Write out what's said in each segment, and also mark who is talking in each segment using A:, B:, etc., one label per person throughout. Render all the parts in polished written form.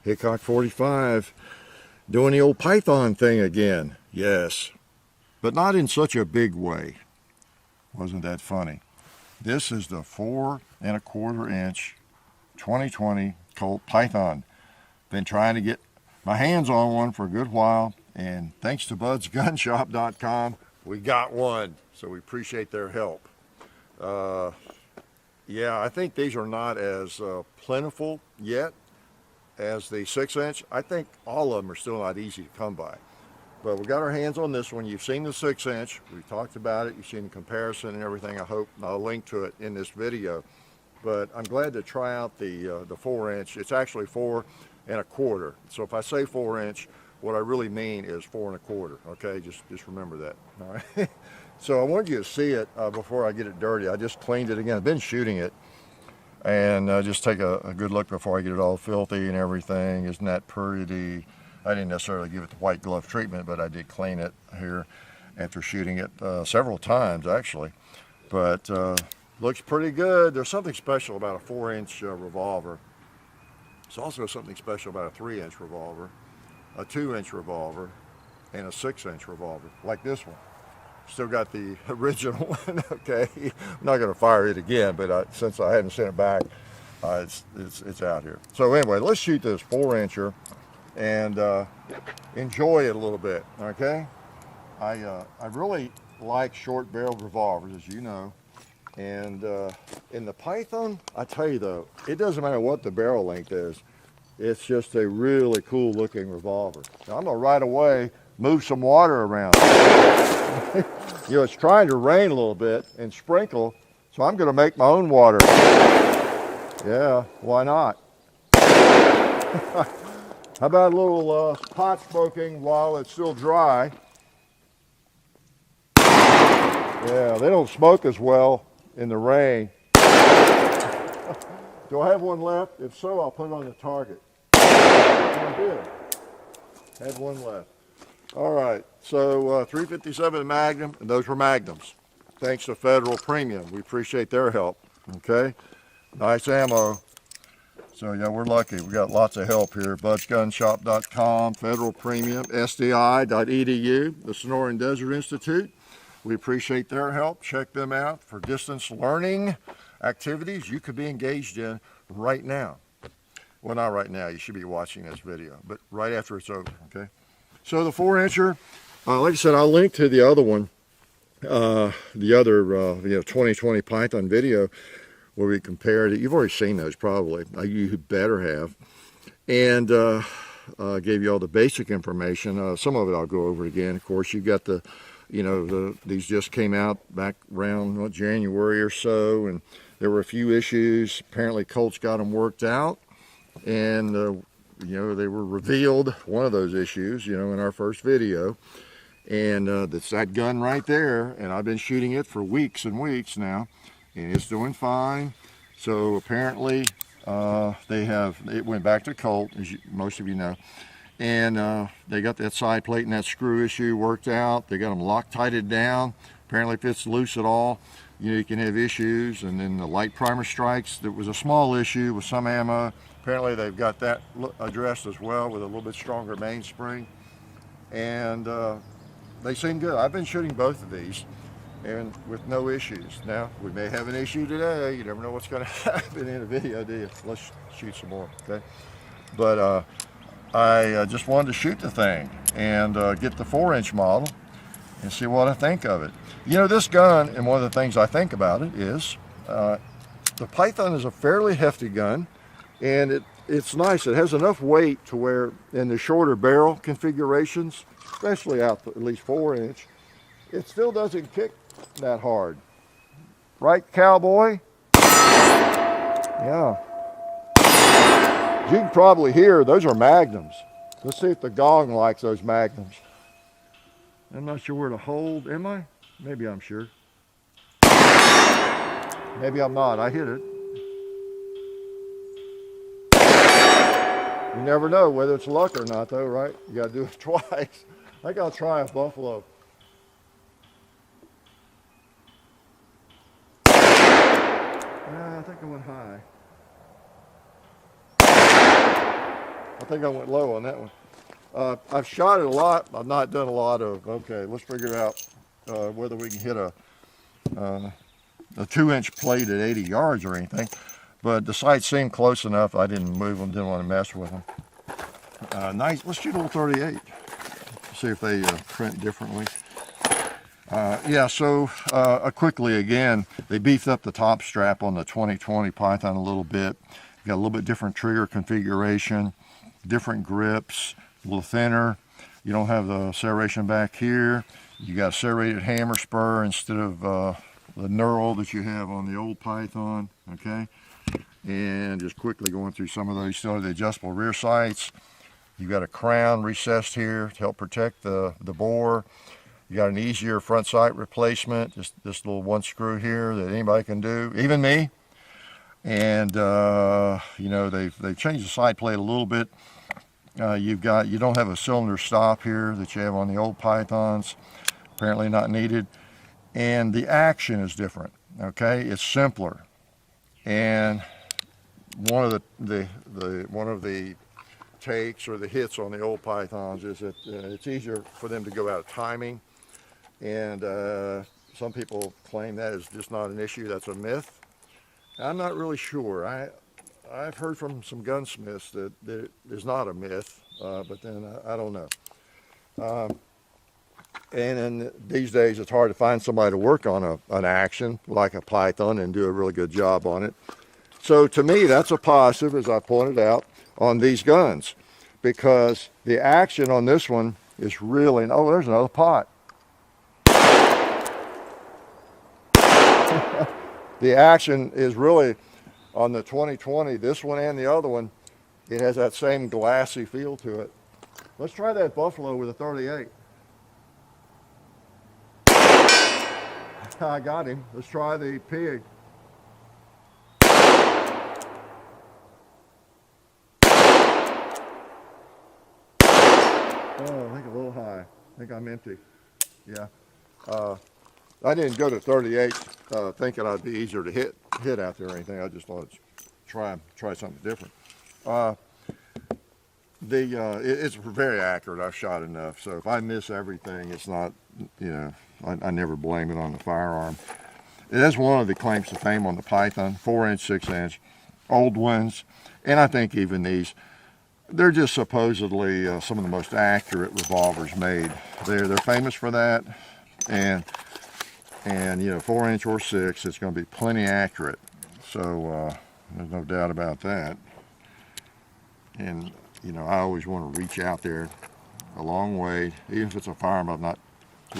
A: Hickok 45, doing the old Python thing again. Yes, but not in such a big way. Wasn't that funny? This is the 4 1/4 inch 2020 Colt Python. Been trying to get my hands on one for a good while, and thanks to budsgunshop.com, we got one. So we appreciate their help. Yeah, I think these are not as plentiful yet as the 6 inch. I think all of them are still not easy to come by. But we got our hands on this one. You've seen the 6 inch. We talked about it. You've seen the comparison and everything. I hope I'll link to it in this video. But I'm glad to try out the 4 inch. It's actually 4 1/4. So if I say 4 inch, what I really mean is 4 1/4. Okay, just remember that. All right. So I wanted you to see it before I get it dirty. I just cleaned it again. I've been shooting it. And just take a good look before I get it all filthy and everything. Isn't that pretty? I didn't necessarily give it the white glove treatment, but I did clean it here after shooting it several times actually. But looks pretty good. There's something special about a 4 inch revolver. There's also something special about a 3 inch revolver, a 2 inch revolver, and a 6 inch revolver, like this one. Still got the original one. Okay, I'm not going to fire it again, but since I haven't sent it back, it's out here. So anyway, let's shoot this 4 incher and enjoy it a little bit. Okay, I really like short barreled revolvers, as you know, and in the Python, I tell you though, it doesn't matter what the barrel length is. It's just a really cool looking revolver. Now, I'm gonna right away move some water around. You know, it's trying to rain a little bit and sprinkle, so I'm going to make my own water. Yeah, why not? How about a little pot smoking while it's still dry? Yeah, they don't smoke as well in the rain. Do I have one left? If so, I'll put it on the target. I did. Had one left. All right, so 357 Magnum, and those were Magnums. Thanks to Federal Premium. We appreciate their help, okay? Nice ammo. So yeah, we're lucky. We got lots of help here. budsgunshop.com, Federal Premium, SDI.edu, the Sonoran Desert Institute. We appreciate their help. Check them out for distance learning activities you could be engaged in right now. Well, not right now. You should be watching this video, but right after it's over, okay? So the 4 incher, like I said, I'll link to the other one, the other 2020 Python video where we compared it. You've already seen those probably. You better have. And gave you all the basic information. Some of it I'll go over again. Of course, you got the, these just came out back around January or so, and there were a few issues. Apparently, Colt's got them worked out, and they were revealed, one of those issues, in our first video. And that's that gun right there. And I've been shooting it for weeks and weeks now, and it's doing fine. So apparently it went back to Colt, as most of you know. And they got that side plate and that screw issue worked out. They got them Loctited down. Apparently if it's loose at all, you can have issues. And then the light primer strikes, there was a small issue with some ammo. Apparently they've got that addressed as well with a little bit stronger mainspring. And they seem good. I've been shooting both of these and with no issues. Now, we may have an issue today. You never know what's going to happen in a video, do you? Let's shoot some more, okay? But I just wanted to shoot the thing and get the 4 inch model and see what I think of it. This gun, and one of the things I think about it is the Python is a fairly hefty gun. And it's nice. It has enough weight to where in the shorter barrel configurations, especially out at least 4 inch, it still doesn't kick that hard. Right, cowboy? Yeah. As you can probably hear, those are Magnums. Let's see if the gong likes those Magnums. I'm not sure where to hold, am I? Maybe I'm sure. Maybe I'm not. I hit it. You never know whether it's luck or not, though, right? You got to do it twice. I think I'll try a buffalo. Yeah, I think I went high. I think I went low on that one. I've shot it a lot. I've not done a lot of, okay, let's figure out whether we can hit a 2-inch plate at 80 yards or anything. But the sights seemed close enough. I didn't move them, didn't want to mess with them. Nice, let's shoot a little 38. See if they print differently. Yeah, so quickly again, they beefed up the top strap on the 2020 Python a little bit. Got a little bit different trigger configuration, different grips, a little thinner. You don't have the serration back here. You got a serrated hammer spur instead of the knurl that you have on the old Python, okay? And just quickly going through some of those, you still have the adjustable rear sights. You got a crown recessed here to help protect the bore. You got an easier front sight replacement, just this little one screw here that anybody can do, even me. And you know, they've changed the side plate a little bit. You don't have a cylinder stop here that you have on the old Pythons. Apparently not needed. And the action is different. Okay, it's simpler. And one of the takes or the hits on the old Pythons is that it's easier for them to go out of timing. And some people claim that is just not an issue. That's a myth. I'm not really sure. I've heard from some gunsmiths that it is not a myth, but then I don't know. And then these days it's hard to find somebody to work on an action like a Python and do a really good job on it. So to me, that's a positive, as I pointed out, on these guns, because the action on this one is really, oh, there's another pot. The action is really on the 2020, this one and the other one, it has that same glassy feel to it. Let's try that buffalo with a 38. I got him. Let's try the pig. Oh, I think a little high. I think I'm empty. Yeah. I didn't go to 38 thinking I'd be easier to hit out there or anything. I just thought try something different. It's very accurate. I've shot enough. So if I miss everything, it's not, you know, I never blame it on the firearm. It is one of the claims to fame on the Python, 4-inch, 6-inch, old ones, and I think even these. They're just supposedly some of the most accurate revolvers made. They're famous for that, and you know, 4-inch or 6, it's going to be plenty accurate. So there's no doubt about that. And you know, I always want to reach out there a long way, even if it's a firearm I've not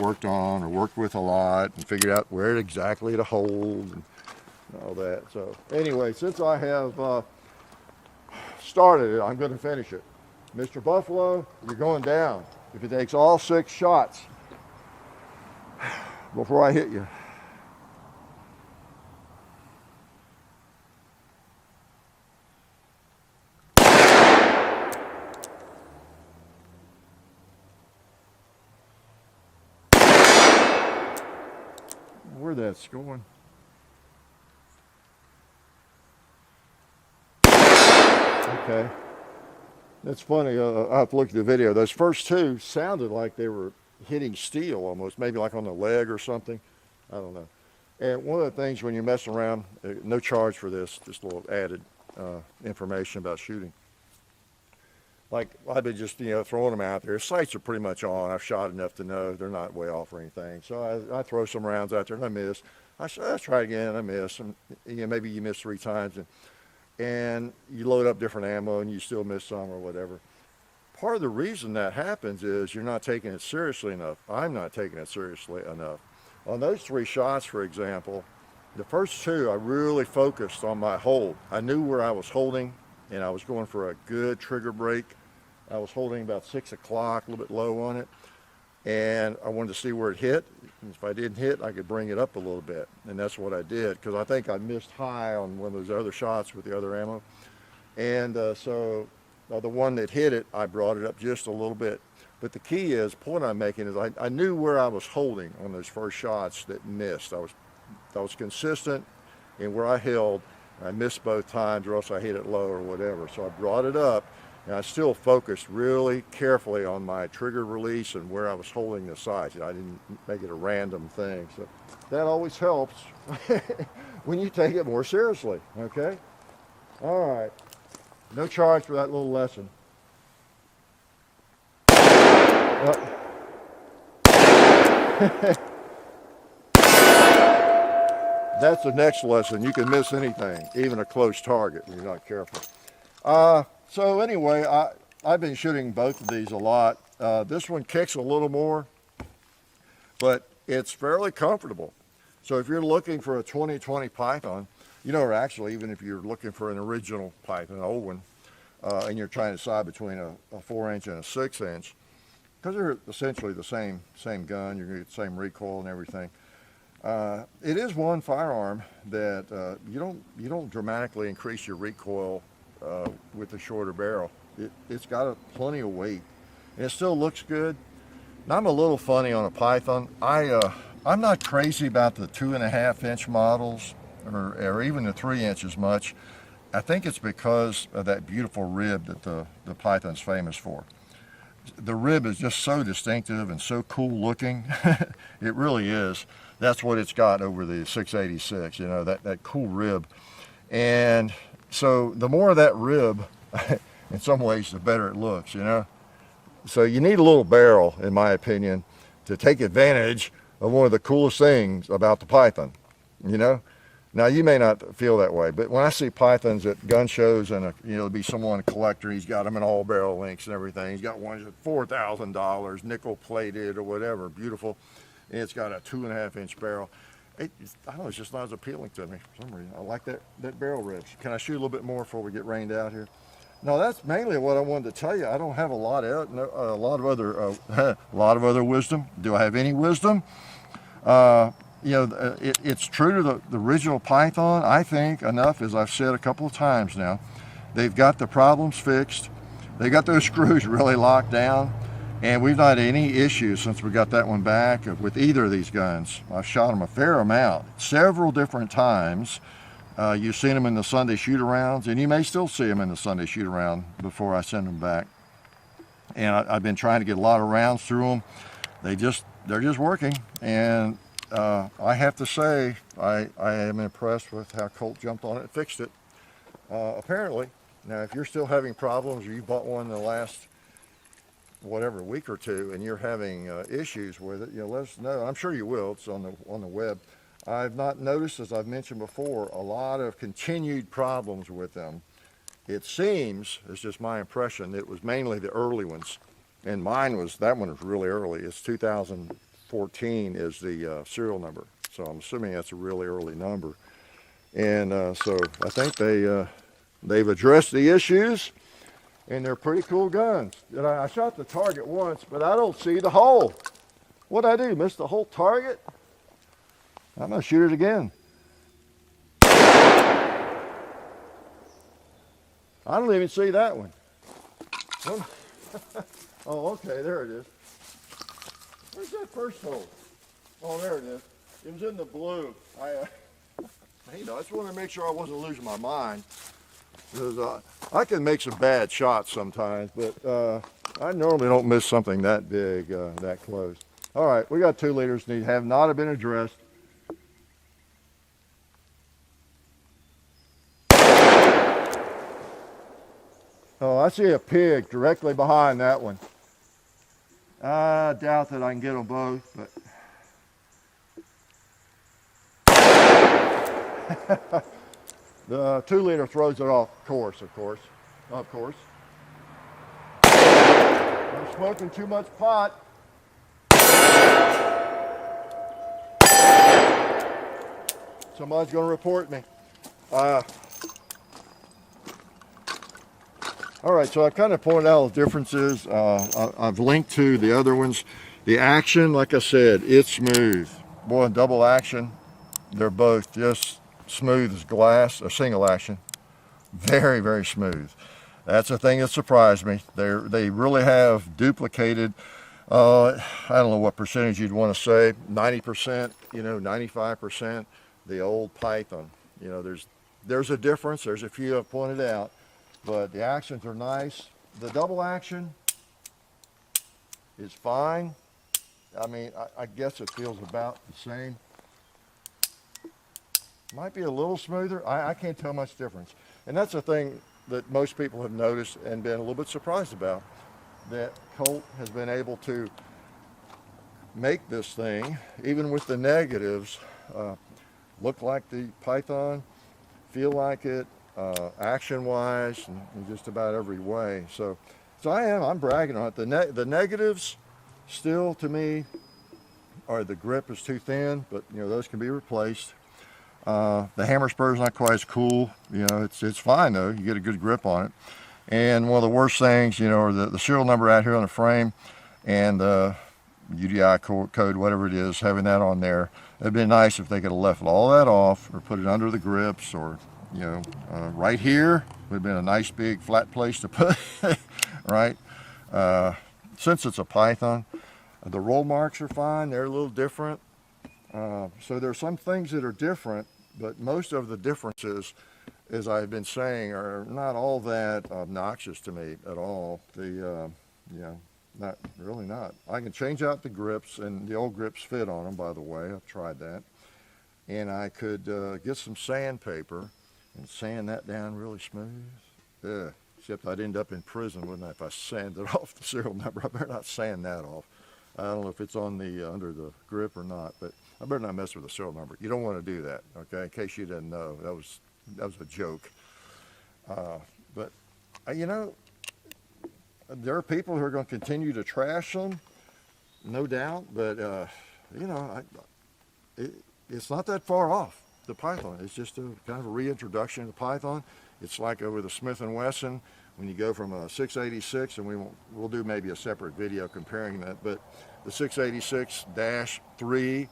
A: worked on or worked with a lot, and figured out where exactly to hold and all that. So anyway, since I have started it, I'm going to finish it. Mr. Buffalo, you're going down. If it takes all 6 shots before I hit you. Where that's going. Okay. That's funny. I have to look at the video. Those first 2 sounded like they were hitting steel almost, maybe like on the leg or something. I don't know. And one of the things when you're messing around, no charge for this, just a little added information about shooting. Like I've been just, you know, throwing them out there. Sights are pretty much on. I've shot enough to know they're not way off or anything. So I throw some rounds out there and I miss. Let's try again. I miss. And you know, maybe you miss 3 times and you load up different ammo and you still miss some or whatever. Part of the reason that happens is you're not taking it seriously enough. I'm not taking it seriously enough. On those 3 shots, for example, the first 2, I really focused on my hold. I knew where I was holding, and I was going for a good trigger break. I was holding about 6 o'clock, a little bit low on it, and I wanted to see where it hit. If I didn't hit, I could bring it up a little bit, and that's what I did, because I think I missed high on one of those other shots with the other ammo. And so the one that hit it, I brought it up just a little bit. But the key is, the point I'm making is I knew where I was holding on those first shots that missed. I was consistent in where I held. I missed both times, or else I hit it low or whatever. So I brought it up, And I still focused really carefully on my trigger release and where I was holding the sights. I didn't make it a random thing. So that always helps when you take it more seriously, okay? All right, no charge for that little lesson. That's the next lesson. You can miss anything, even a close target, when you're not careful. So anyway, I've been shooting both of these a lot. This one kicks a little more, but it's fairly comfortable. So if you're looking for a 2020 Python, you know, or actually even if you're looking for an original Python, an old one, and you're trying to decide between a 4-inch and a 6-inch, because they're essentially the same gun, you're going to get the same recoil and everything. It is one firearm that you don't dramatically increase your recoil with the shorter barrel. It's got plenty of weight, and it still looks good. Now, I'm a little funny on a Python. I'm not crazy about the 2.5-inch models or even the 3 inches much. I think it's because of that beautiful rib that the Python's famous for. The rib is just so distinctive and so cool looking. It really is. That's what it's got over the 686, you know, that cool rib. And so the more of that rib, in some ways, the better it looks, you know. So you need a little barrel, in my opinion, to take advantage of one of the coolest things about the Python, you know. Now, you may not feel that way, but when I see Pythons at gun shows and, you know, there'll be someone, a collector, he's got them in all barrel links and everything. He's got ones at $4,000, nickel plated or whatever, beautiful. And it's got a 2.5-inch barrel. I don't know, it's just not as appealing to me for some reason. I like that barrel ribs. Can I shoot a little bit more before we get rained out here? No, that's mainly what I wanted to tell you. I don't have a lot of other wisdom. Do I have any wisdom? You know, it's true to the original Python, I think, enough, as I've said a couple of times now. They've got the problems fixed. They got those screws really locked down, and we've not had any issues since we got that one back with either of these guns. I've shot them a fair amount, several different times. You've seen them in the Sunday shoot-arounds, and you may still see them in the Sunday shoot-around before I send them back. And I've been trying to get a lot of rounds through them. They're just working, and I have to say, I am impressed with how Colt jumped on it and fixed it. Apparently, now if you're still having problems, or you bought one in the last, whatever, week or two, and you're having issues with it, you know, let us know. I'm sure you will. It's on the web. I've not noticed, as I've mentioned before, a lot of continued problems with them. It seems, it's just my impression, it was mainly the early ones, and that one was really early. It's 2014 is the serial number, so I'm assuming that's a really early number. And so I think they've addressed the issues, and they're pretty cool guns. And I shot the target once, but I don't see the hole. What'd I do, miss the whole target? I'm gonna shoot it again. I don't even see that one. Oh, okay, there it is. Where's that first hole? Oh, there it is. It was in the blue. I just wanted to make sure I wasn't losing my mind. Because I can make some bad shots sometimes, but I normally don't miss something that big, that close. All right, we got 2 liters have not been addressed. Oh, I see a pig directly behind that one. I doubt that I can get them both, but the 2-liter throws it off course, of course. I'm smoking too much pot. Somebody's going to report me. All right, so I've kind of pointed out the differences. I've linked to the other ones. The action, like I said, it's smooth. Boy, double action, they're both just smooth as glass. A single action, very, very smooth. That's the thing that surprised me. They really have duplicated, I don't know what percentage you'd want to say, 90%, you know, 95%, the old Python. You know, there's a difference. There's a few I've pointed out. But the actions are nice. the double action is fine. I mean, I guess it feels about the same. Might be a little smoother. I can't tell much difference. And that's the thing that most people have noticed and been a little bit surprised about, that Colt has been able to make this thing, even with the negatives, look like the Python, feel like it, action-wise, in just about every way. So I'm bragging on it. The negatives still, to me, are the grip is too thin, but you know, those can be replaced. The hammer spur is not quite as cool. You know, it's fine though. You get a good grip on it. And one of the worst things, you know, are the serial number out here on the frame and UDI code, whatever it is, having that on there. It'd been nice if they could have left all that off or put it under the grips, or, you know, right here would have been a nice big flat place to put it, right? Since it's a Python, the roll marks are fine. They're a little different. So there's some things that are different, but most of the differences, as I've been saying, are not all that obnoxious to me at all. Not really not. I can change out the grips, and the old grips fit on them, by the way. I've tried that. And I could get some sandpaper and sand that down really smooth. Except I'd end up in prison, wouldn't I, if I sanded off the serial number. I better not sand that off. I don't know if it's on the under the grip or not, but I better not mess with the serial number. You don't want to do that, okay? In case you didn't know, that was a joke. But you know, there are people who are going to continue to trash them, no doubt. But you know, it's not that far off the Python. It's just a kind of a reintroduction to Python. It's like over the Smith & Wesson, when you go from a 686, and we'll do maybe a separate video comparing that, but the 686-3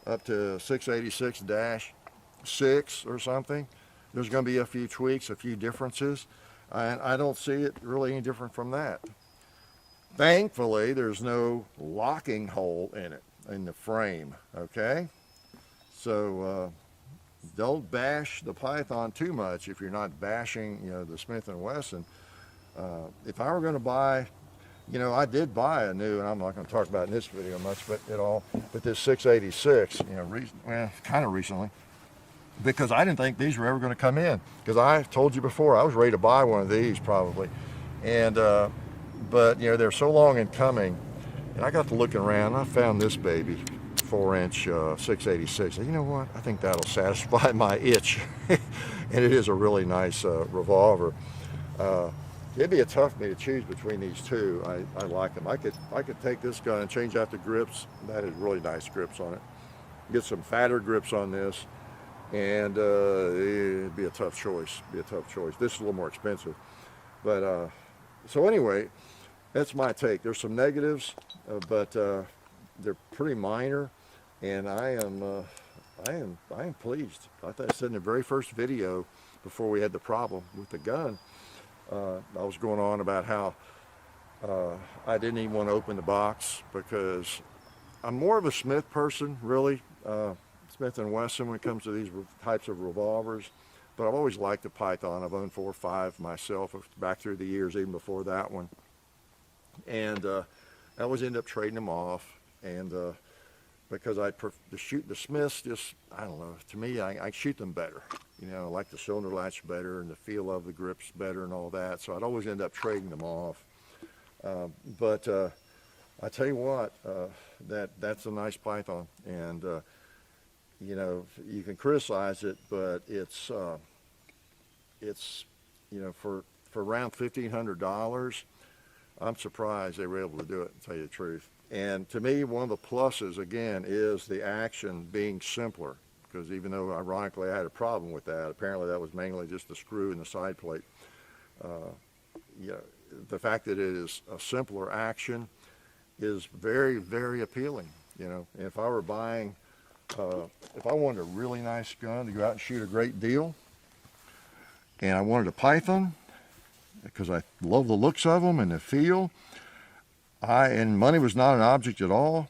A: up to 686-6 or something, there's going to be a few tweaks, a few differences, and I don't see it really any different from that. Thankfully, there's no locking hole in it, in the frame, okay? So don't bash the Python too much if you're not bashing, you know, the Smith & Wesson. If I were going to buy, you know, I did buy a new, and I'm not going to talk about it in this video much, but this 686, you know, kind of recently, because I didn't think these were ever going to come in. Because I told you before, I was ready to buy one of these probably, and but you know, they're so long in coming, and I got to looking around, and I found this baby, 4-inch 686. You know what? I think that'll satisfy my itch, and it is a really nice revolver. It'd be a tough me to choose between these two. I like them. I could take this gun and change out the grips. That is really nice grips on it. Get some fatter grips on this, and it'd be a tough choice. This is a little more expensive, but so anyway, that's my take. There's some negatives, but they're pretty minor, and I am pleased. I said in the very first video before we had the problem with the gun, I was going on about how I didn't even want to open the box because I'm more of a Smith person, really, Smith & Wesson when it comes to these types of revolvers. But I've always liked the Python. I've owned 4 or 5 myself back through the years, even before that one. And I always end up trading them off. And because the Smiths just, I don't know, to me, I shoot them better. You know, I like the cylinder latch better and the feel of the grips better and all that. So I'd always end up trading them off. But I tell you what, that's a nice Python. And, you know, you can criticize it, but it's you know, for around $1,500, I'm surprised they were able to do it, to tell you the truth. And to me, one of the pluses, again, is the action being simpler. Because even though, ironically, I had a problem with that, apparently that was mainly just the screw and the side plate. Yeah, the fact that it is a simpler action is very, very appealing. You know, and if I were buying, if I wanted a really nice gun to go out and shoot a great deal, and I wanted a Python, because I love the looks of them and the feel, and money was not an object at all,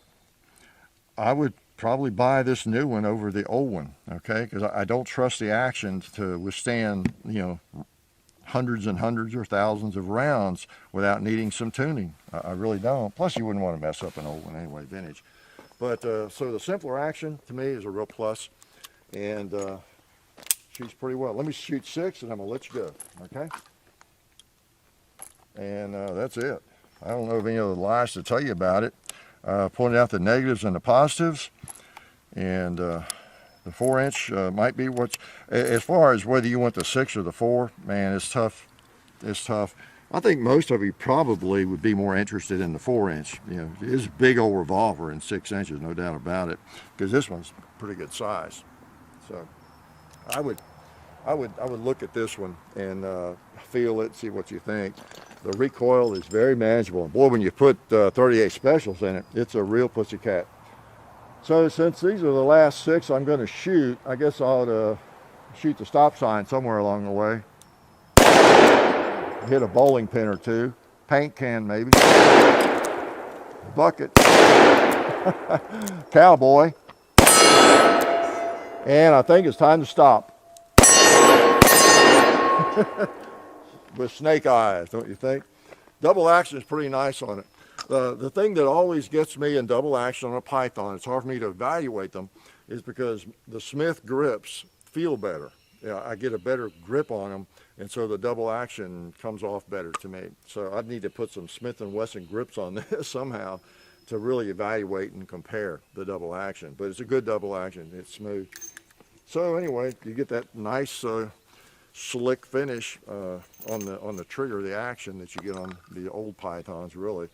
A: I would probably buy this new one over the old one, okay? Because I don't trust the action to withstand, you know, hundreds and hundreds or thousands of rounds without needing some tuning. I really don't. Plus, you wouldn't want to mess up an old one anyway, vintage. But so the simpler action to me is a real plus, and shoots pretty well. Let me shoot 6, and I'm gonna let you go. Okay. And that's it. I don't know of any other lies to tell you about it. Pointed out the negatives and the positives, and the 4-inch might be what's, as far as whether you want the 6 or the 4, man, it's tough. It's tough. I think most of you probably would be more interested in the 4-inch. You know, it's a big old revolver in 6 inches, no doubt about it, because this one's pretty good size. So I would look at this one and feel it, see what you think. The recoil is very manageable. Boy, when you put 38 specials in it, it's a real pussycat. So since these are the last 6 I'm going to shoot, I guess I'll shoot the stop sign somewhere along the way. Hit a bowling pin or 2, paint can maybe, bucket, cowboy, and I think it's time to stop. With snake eyes, don't you think? Double action is pretty nice on it. The thing that always gets me in double action on a Python, it's hard for me to evaluate them, is because the Smith grips feel better. Yeah, I get a better grip on them, and so the double action comes off better to me. So I'd need to put some Smith & Wesson grips on this somehow to really evaluate and compare the double action. But it's a good double action. It's smooth. So anyway, you get that nice slick finish on the trigger, the action that you get on the old Pythons. Really,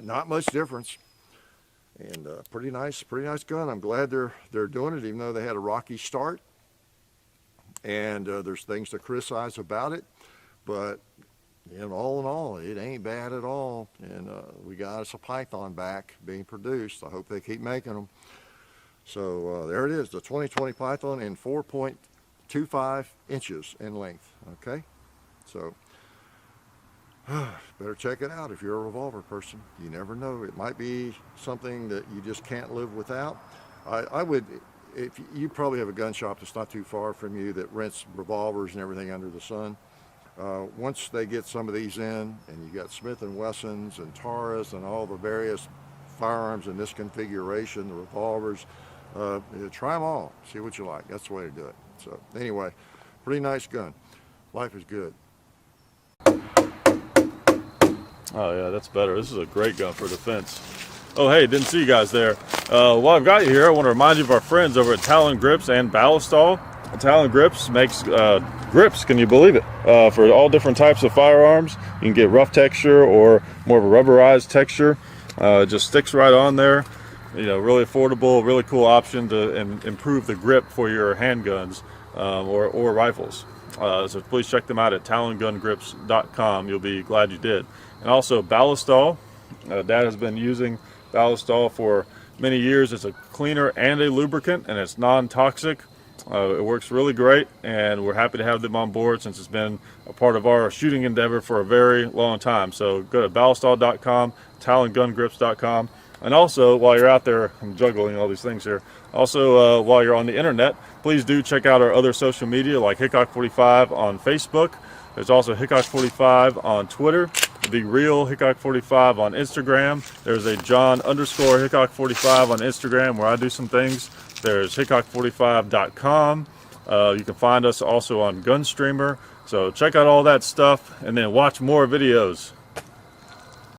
A: not much difference. And pretty nice gun. I'm glad they're doing it, even though they had a rocky start. And there's things to criticize about it, but you know, all in all, it ain't bad at all. And we got us a Python back being produced. I hope they keep making them. So there it is, the 2020 Python in 4.25 inches in length. Okay, so better check it out if you're a revolver person. You never know, it might be something that you just can't live without. I would. If you probably have a gun shop that's not too far from you that rents revolvers and everything under the sun. Once they get some of these in, and you got Smith & Wessons and Taurus and all the various firearms in this configuration, the revolvers, try them all, see what you like. That's the way to do it. So anyway, pretty nice gun. Life is good.
B: Oh yeah, that's better. This is a great gun for defense. Oh hey, didn't see you guys there. While I've got you here, I want to remind you of our friends over at Talon Grips and Ballistol. Talon Grips makes grips, can you believe it, for all different types of firearms. You can get rough texture or more of a rubberized texture. It just sticks right on there. You know, really affordable, really cool option to improve the grip for your handguns or rifles. So please check them out at talongungrips.com. You'll be glad you did. And also Ballistol. Dad has been using Ballistol for many years. It's a cleaner and a lubricant, and it's non-toxic. It works really great, and we're happy to have them on board since it's been a part of our shooting endeavor for a very long time. So go to ballistol.com, talongungrips.com, and also while you're out there, I'm juggling all these things here. Also, while you're on the internet, please do check out our other social media like Hickok45 on Facebook. There's also Hickok45 on Twitter. The real Hickok45 on Instagram. There's a John_Hickok45 on Instagram where I do some things. There's Hickok45.com. You can find us also on Gunstreamer. So check out all that stuff and then watch more videos.